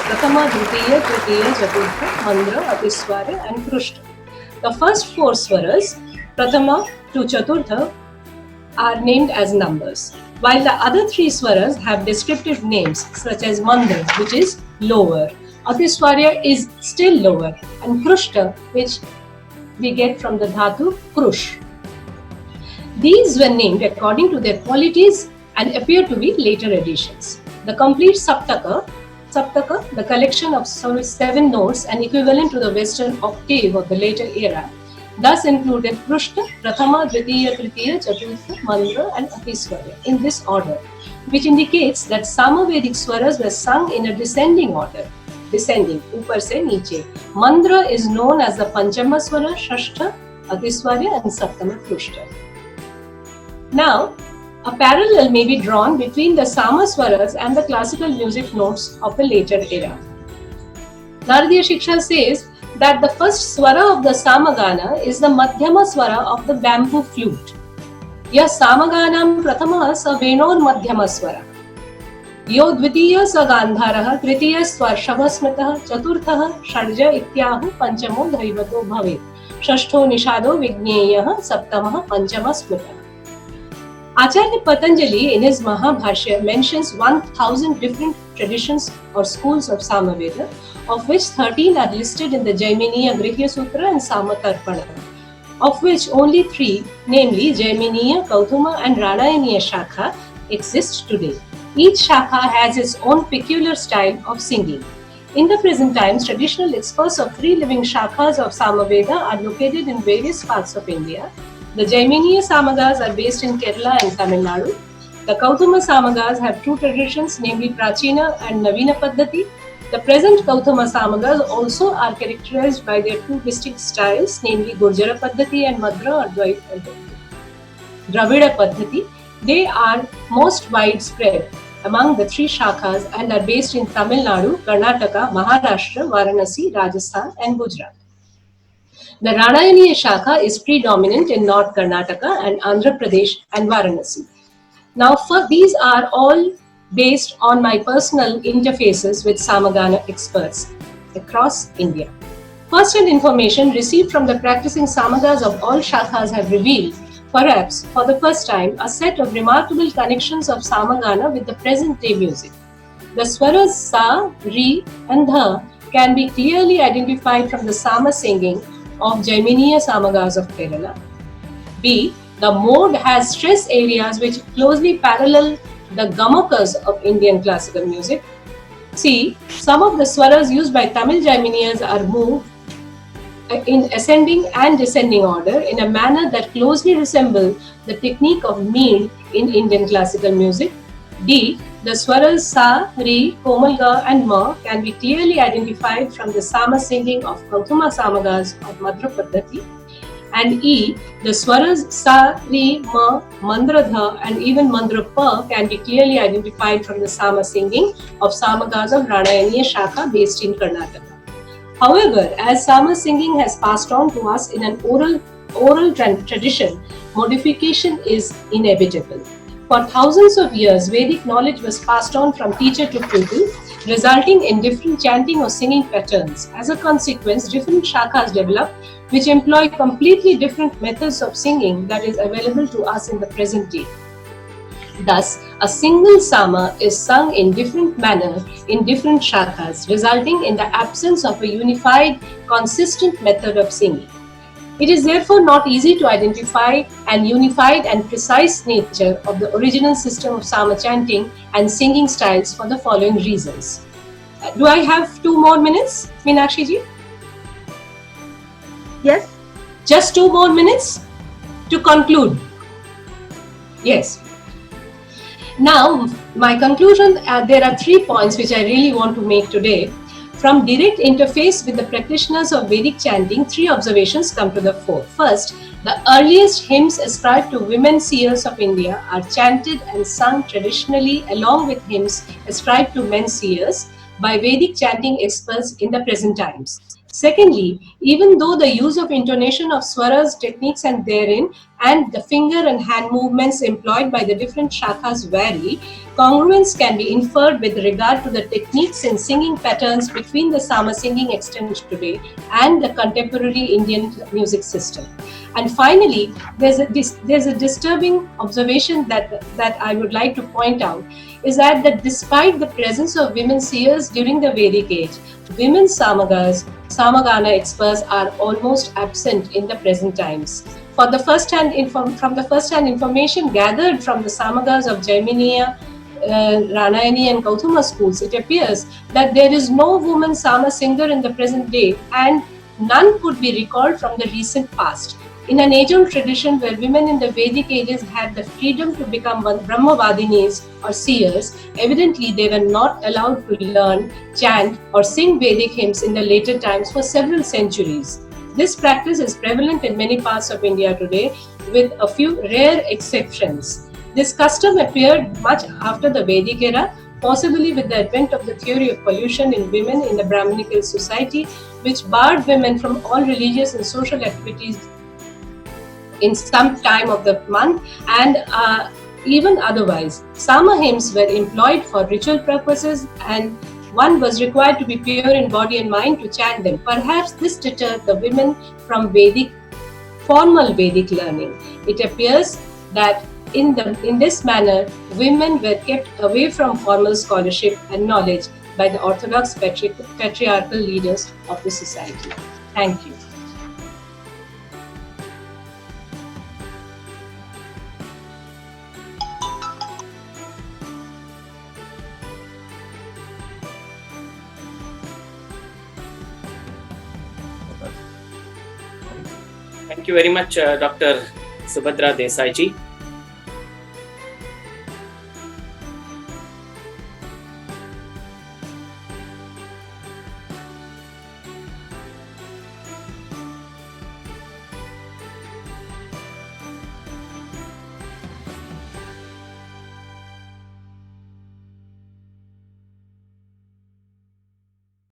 Prathama, Dvitiya, Tritiya, Chaturtha, Mandra, Atiswara and Krushna. The first four swaras, Prathama to Chaturtha, are named as numbers, while the other three swaras have descriptive names such as Mandra, which is lower, Atiswarya is still lower, and Krushta, which we get from the dhatu Krush. These were named according to their qualities and appear to be later additions. The complete Saptaka, the collection of 7 notes and equivalent to the Western octave of the later era, thus included Krushna, Prathama, Dvitiya, Tritiya, Chaturtha, Mandra and Atiswarya in this order, which indicates that Samavedic swaras were sung in a descending order. Descending, upar se niche. Mandra is known as the Panchama swara, Shashtha, Atiswarya and Saptama Krushna. Now, a parallel may be drawn between the Sama swaras and the classical music notes of the later era. Naradiya Shiksha says that the first swara of the Samagana is the Madhyama swara of the bamboo flute. Ya Samaganam Prathama sa Venor Madhyama swara. Yo Dvitiya sa Gandharaha, Tritiya Swarshavasmitaha, Chaturthaha Shadja Ityahu Panchamo Dhaivato Bhavet. Shashtho Nishado Vigneyaha Saptamaha Panchama Smitaha. Acharya Patanjali in his Mahabhashya mentions 1000 different traditions or schools of Samaveda, of which 13 are listed in the Jaiminiya Grihya Sutra and Samatarpana, of which only 3, namely Jaiminiya, Kauthuma and Ranayaniya Shakha, exist today. Each Shakha has its own peculiar style of singing. In the present times, traditional experts of 3 living Shakhas of Samaveda are located in various parts of India. The Jaiminiya Samagas are based in Kerala and Tamil Nadu. The Kauthuma Samagas have 2 traditions, namely Prachina and Navina Paddhati. The present Kauthuma Samagas also are characterized by their 2 distinct styles, namely Gurjara Paddhati and Madra or Dravida Paddhati. They are most widespread among the 3 Shakhas and are based in Tamil Nadu, Karnataka, Maharashtra, Varanasi, Rajasthan and Gujarat. The Ranayaniya Shakha is predominant in North Karnataka and Andhra Pradesh and Varanasi. Now, these are all based on my personal interfaces with Samagana experts across India. First-hand information received from the practicing Samagas of all Shakhas have revealed, perhaps for the first time, a set of remarkable connections of Samagana with the present-day music. The swaras Sa, Ri and Dha can be clearly identified from the Sama singing of Jaiminiya Samagas of Kerala. B. The mode has stress areas which closely parallel the Gamakas of Indian classical music. C. Some of the swaras used by Tamil Jaiminiyas are moved in ascending and descending order in a manner that closely resemble the technique of Meel in Indian classical music. D. The swaras Sa, Ri, Komalga and Ma can be clearly identified from the Sama singing of Kauthuma Samagas of Madhra Paddhati. And E. The swaras Sa, Ri, Ma, Mandra Dha and even Mandra Pa can be clearly identified from the Sama singing of Samagas of Ranayaniya Shakha based in Karnataka. However, as Sama singing has passed on to us in an oral tradition, modification is inevitable. For thousands of years, Vedic knowledge was passed on from teacher to pupil, resulting in different chanting or singing patterns. As a consequence, different shakhas developed, which employ completely different methods of singing that is available to us in the present day. Thus, a single sama is sung in different manner in different shakhas, resulting in the absence of a unified, consistent method of singing. It is therefore not easy to identify an unified and precise nature of the original system of sama chanting and singing styles for the following reasons. Do I have 2 more minutes, Meenakshi ji? Yes. Just 2 more minutes to conclude. Yes. Now, my conclusion, there are 3 points which I really want to make today. From direct interface with the practitioners of Vedic chanting, 3 observations come to the fore. First, the earliest hymns ascribed to women seers of India are chanted and sung traditionally along with hymns ascribed to men seers by Vedic chanting experts in the present times. Secondly, even though the use of intonation of swaras, techniques and therein and the finger and hand movements employed by the different shakhas vary, congruence can be inferred with regard to the techniques and singing patterns between the Sama singing extant today and the contemporary Indian music system. And finally, there's a disturbing observation that I would like to point out is that despite the presence of women seers during the Vedic age, women Samagana experts are almost absent in the present times. From the first-hand information gathered from the Samagas of Jaiminiya, Ranayani and Gautama schools, it appears that there is no woman Sama singer in the present day, and none could be recalled from the recent past. In an age-old tradition where women in the Vedic ages had the freedom to become Brahmavadinis or seers, evidently they were not allowed to learn, chant or sing Vedic hymns in the later times for several centuries. This practice is prevalent in many parts of India today, with a few rare exceptions. This custom appeared much after the Vedic era, possibly with the advent of the theory of pollution in women in the Brahminical society, which barred women from all religious and social activities in some time of the month, and even otherwise. Sama hymns were employed for ritual purposes, and one was required to be pure in body and mind to chant them. Perhaps this deterred the women from formal Vedic learning. It appears that in this manner, women were kept away from formal scholarship and knowledge by the orthodox patriarchal leaders of the society. Thank you. Thank you very much, Dr. Subhadra Desai ji.